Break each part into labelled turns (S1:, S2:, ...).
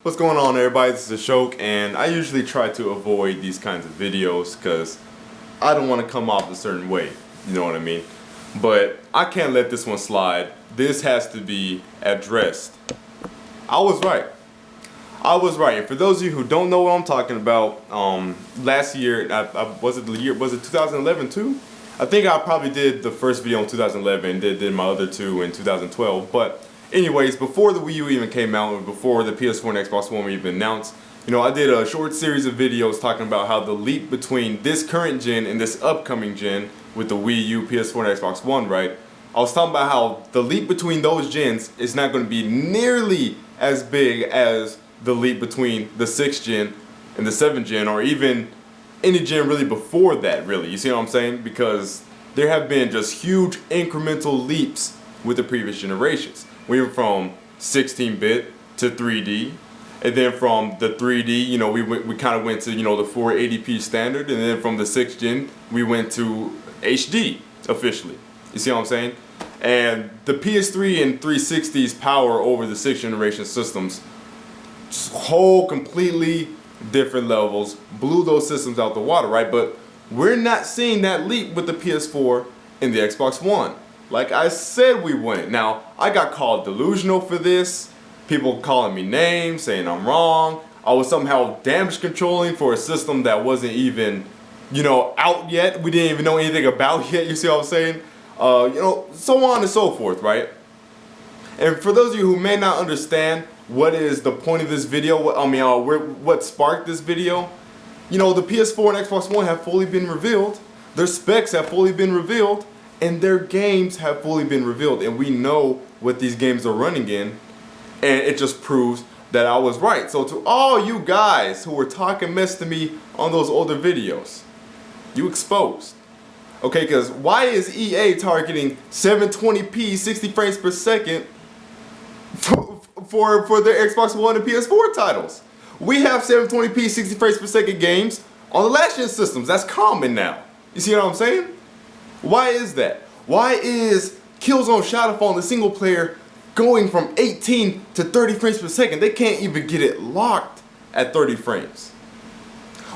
S1: What's going on, everybody? This is Shok, and I usually try to avoid these kinds of videos because I don't want to come off a certain way, you know what I mean? But I can't let this one slide. This has to be addressed. I was right. And for those of you who don't know what I'm talking about, last year, was it 2011 too? I think I probably did the first video in 2011 and did my other two in 2012, but anyways, before the Wii U even came out, and before the PS4 and Xbox One were even announced, I did a short series of videos talking about how the leap between this current gen and this upcoming gen with the Wii U, PS4, and Xbox One, right? I was talking about how the leap between those gens is not going to be nearly as big as the leap between the 6th gen and the 7th gen, or even any gen really before that, really. You see what I'm saying? Because there have been just huge incremental leaps with the previous generations. We went from 16-bit to 3D, and then from the 3D, we kind of went to, the 480p standard, and then from the 6th gen, we went to HD officially. You see what I'm saying? And the PS3 and 360's power over the 6th generation systems, just whole completely different levels, blew those systems out the water, right? But we're not seeing that leap with the PS4 and the Xbox One. Like I said we wouldn't. Now, I got called delusional for this. People calling me names, saying I'm wrong. I was somehow damage controlling for a system that wasn't even, out yet. We didn't even know anything about yet, you see what I'm saying? So on and so forth, right? And for those of you who may not understand what is the point of this video, what sparked this video, the PS4 and Xbox One have fully been revealed. Their specs have fully been revealed. And their games have fully been revealed, and we know what these games are running in, and it just proves that I was right. So to all you guys who were talking mess to me on those older videos, you exposed. Okay, because why is EA targeting 720p 60 frames per second for their Xbox One and PS4 titles? We have 720p 60 frames per second games on the last gen systems. That's common now. You see what I'm saying? Why is that? Why is Killzone Shadowfall in the single player going from 18 to 30 frames per second? They can't even get it locked at 30 frames.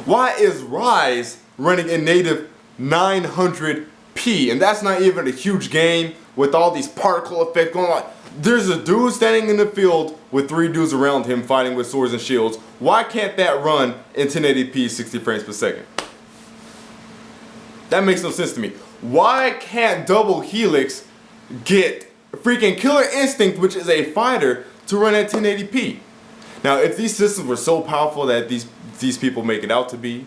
S1: Why is Rise running in native 900p? And that's not even a huge game with all these particle effects going on. There's a dude standing in the field with 3 dudes around him fighting with swords and shields. Why can't that run in 1080p 60 frames per second? That makes no sense to me. Why can't Double Helix get freaking Killer Instinct, which is a fighter, to run at 1080p? Now, if these systems were so powerful that these people make it out to be,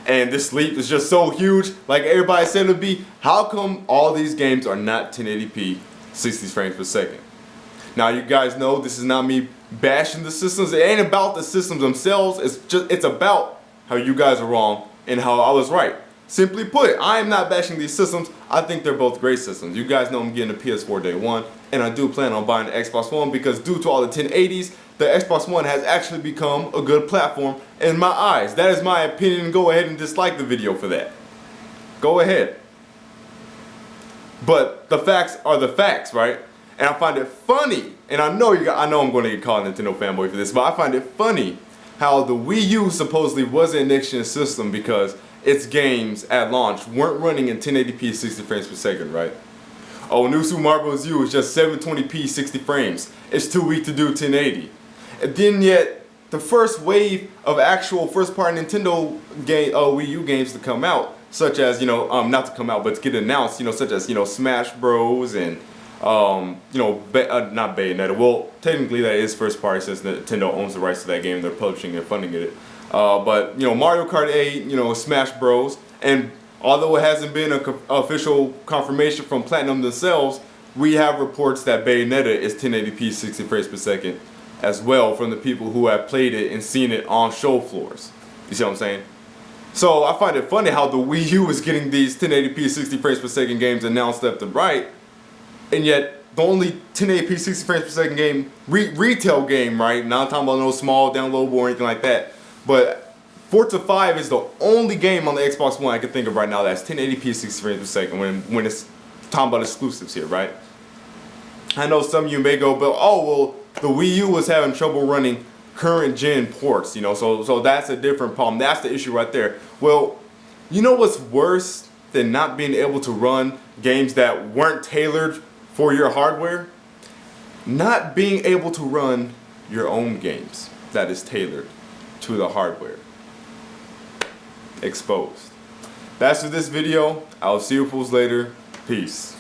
S1: and this leap is just so huge, like everybody said it would be, how come all these games are not 1080p 60 frames per second? Now, you guys know this is not me bashing the systems. It ain't about the systems themselves. It's about how you guys are wrong and how I was right. Simply put, I am not bashing these systems. I think they're both great systems. You guys know I'm getting a PS4 day one, and I do plan on buying the Xbox One because due to all the 1080s, the Xbox One has actually become a good platform in my eyes. That is my opinion. Go ahead and dislike the video for that. Go ahead. But the facts are the facts, right? And I find it funny, and I know I'm going to get called a Nintendo fanboy for this, but I find it funny how the Wii U supposedly was a next-gen system because its games at launch weren't running in 1080p 60 frames per second, right? Oh, New Super Mario Bros. U is just 720p 60 frames. It's too weak to do 1080. And then yet, the first wave of actual first-party Nintendo Wii U games to come out, such as, not to come out, but to get announced, such as, Smash Bros. And, not Bayonetta. Well, technically that is first-party since Nintendo owns the rights to that game. They're publishing and funding it. But Mario Kart 8, Smash Bros. And although it hasn't been an official confirmation from Platinum themselves, we have reports that Bayonetta is 1080p 60 frames per second as well from the people who have played it and seen it on show floors. You see what I'm saying? So I find it funny how the Wii U is getting these 1080p 60 frames per second games announced left and right, and yet the only 1080p 60 frames per second game, retail game, right? Not talking about no small downloadable or anything like that. But Forza 5 is the only game on the Xbox One I can think of right now that's 1080p 60 frames per second when it's talking about exclusives here, right? I know some of you may go, but oh, well, the Wii U was having trouble running current gen ports, you know, so that's a different problem. That's the issue right there. Well, you know what's worse than not being able to run games that weren't tailored for your hardware? Not being able to run your own games that is tailored to the hardware. Exposed. That's for this video. I'll see you fools later. Peace.